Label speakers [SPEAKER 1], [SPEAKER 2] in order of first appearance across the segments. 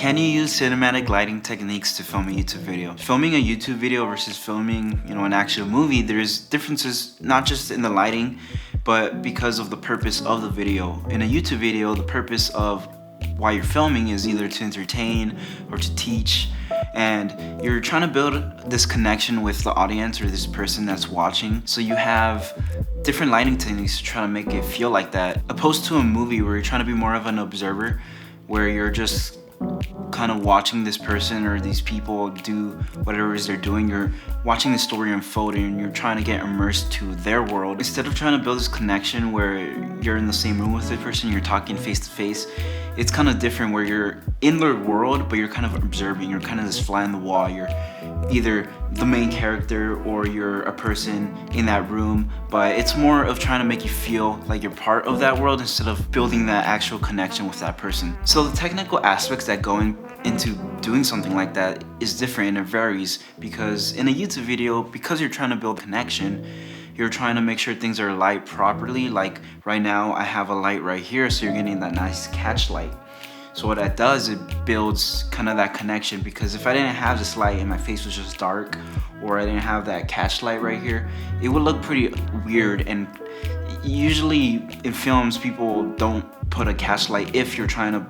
[SPEAKER 1] Can you use cinematic lighting techniques to film a YouTube video? Filming a YouTube video versus filming, an actual movie, there's differences not just in the lighting, but because of the purpose of the video. In a YouTube video, the purpose of why you're filming is either to entertain or to teach, and you're trying to build this connection with the audience or this person that's watching. So you have different lighting techniques to try to make it feel like that, opposed to a movie where you're trying to be more of an observer, where you're just kind of watching this person or these people do whatever it is they're doing. You're watching the story unfold and you're trying to get immersed to their world. Instead of trying to build this connection where you're in the same room with the person, you're talking face to face, it's kind of different where you're in their world, but you're kind of observing. You're kind of this fly on the wall. You're either the main character or you're a person in that room, but it's more of trying to make you feel like you're part of that world instead of building that actual connection with that person. So the technical aspects that go into doing something like that is different, and it varies, because in a YouTube video, because you're trying to build connection, you're trying to make sure things are light properly. Like right now I have a light right here, so you're getting that nice catch light. So what that does, it builds kind of that connection, because if I didn't have this light and my face was just dark, or I didn't have that catch light right here, it would look pretty weird. And usually in films, people don't put a catch light if you're trying to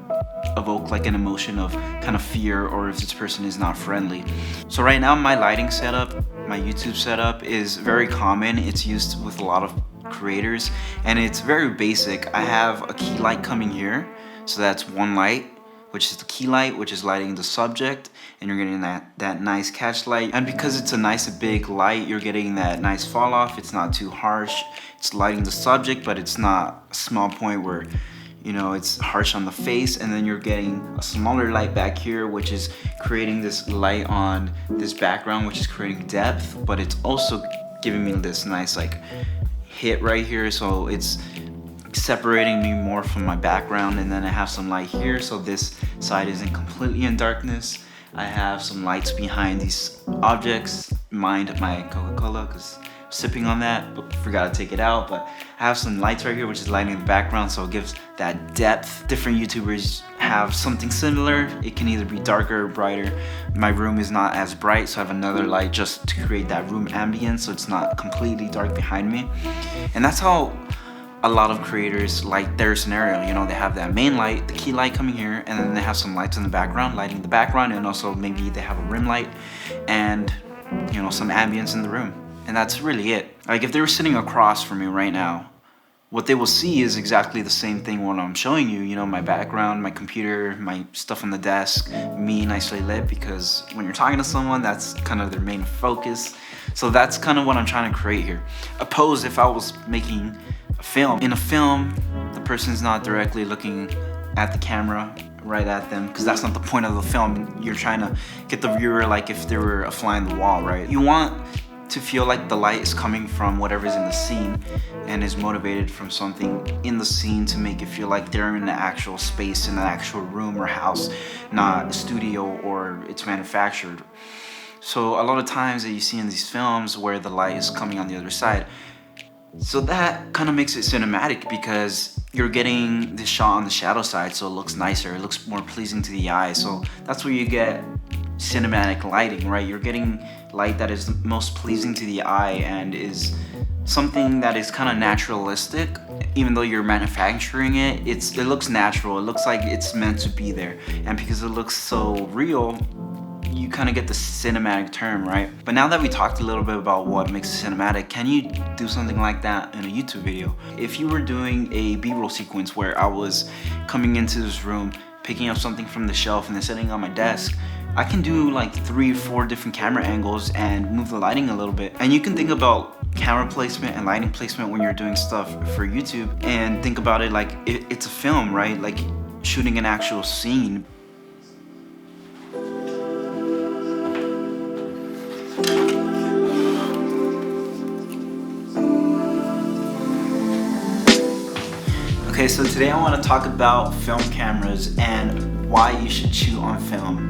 [SPEAKER 1] evoke like an emotion of kind of fear, or if this person is not friendly. So right now my lighting setup, my YouTube setup, is very common. It's used with a lot of creators and it's very basic. I have a key light coming here, so that's one light, which is the key light, which is lighting the subject, and you're getting that nice catch light. And because it's a nice big light, you're getting that nice fall off. It's not too harsh. It's lighting the subject, but it's not a small point where it's harsh on the face. And then you're getting a smaller light back here, which is creating this light on this background, which is creating depth, but it's also giving me this nice like hit right here, so it's separating me more from my background. And then I have some light here, so this side isn't completely in darkness. I have some lights behind these objects. Mind my Coca-Cola, because sipping on that, but forgot to take it out. But I have some lights right here, which is lighting the background, so it gives that depth. Different YouTubers have something similar. It can either be darker or brighter. My room is not as bright, so I have another light just to create that room ambience, so it's not completely dark behind me. And that's how a lot of creators light their scenario. They have that main light, the key light coming here, and then they have some lights in the background lighting the background, and also maybe they have a rim light and some ambience in the room. And that's really it. Like if they were sitting across from me right now, what they will see is exactly the same thing what I'm showing you. My background, my computer, my stuff on the desk, me nicely lit, because when you're talking to someone, that's kind of their main focus. So that's kind of what I'm trying to create here. Opposed if I was making a film. In a film, the person's not directly looking at the camera right at them, because that's not the point of the film. You're trying to get the viewer like if they were a fly on the wall, right? You want to feel like the light is coming from whatever's in the scene and is motivated from something in the scene to make it feel like they're in the actual space, in the actual room or house, not a studio or it's manufactured. So a lot of times that you see in these films where the light is coming on the other side, so that kind of makes it cinematic, because you're getting the shot on the shadow side, so it looks nicer, it looks more pleasing to the eye. So that's where you get cinematic lighting, right? You're getting light that is most pleasing to the eye and is something that is kind of naturalistic. Even though you're manufacturing it, it looks natural. It looks like it's meant to be there. And because it looks so real, you kind of get the cinematic term, right? But now that we talked a little bit about what makes it cinematic, can you do something like that in a YouTube video? If you were doing a B-roll sequence where I was coming into this room, picking up something from the shelf and then sitting on my desk, I can do like 3 or 4 different camera angles and move the lighting a little bit. And you can think about camera placement and lighting placement when you're doing stuff for YouTube, and think about it like it's a film, right? Like shooting an actual scene. Okay, so today I want to talk about film cameras and why you should shoot on film.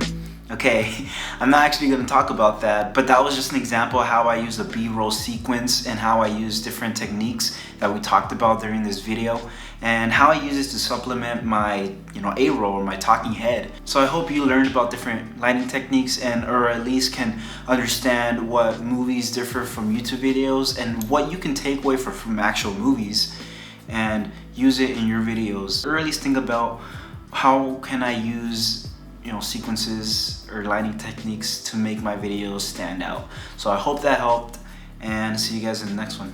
[SPEAKER 1] Okay, I'm not actually going to talk about that, but that was just an example of how I use the B-roll sequence and how I use different techniques that we talked about during this video. and how I use it to supplement my A-roll or my talking head. So I hope you learned about different lighting techniques, and or at least can understand what movies differ from YouTube videos and what you can take away from actual movies and use it in your videos. Or at least think about how can I use sequences or lighting techniques to make my videos stand out. So I hope that helped, and see you guys in the next one.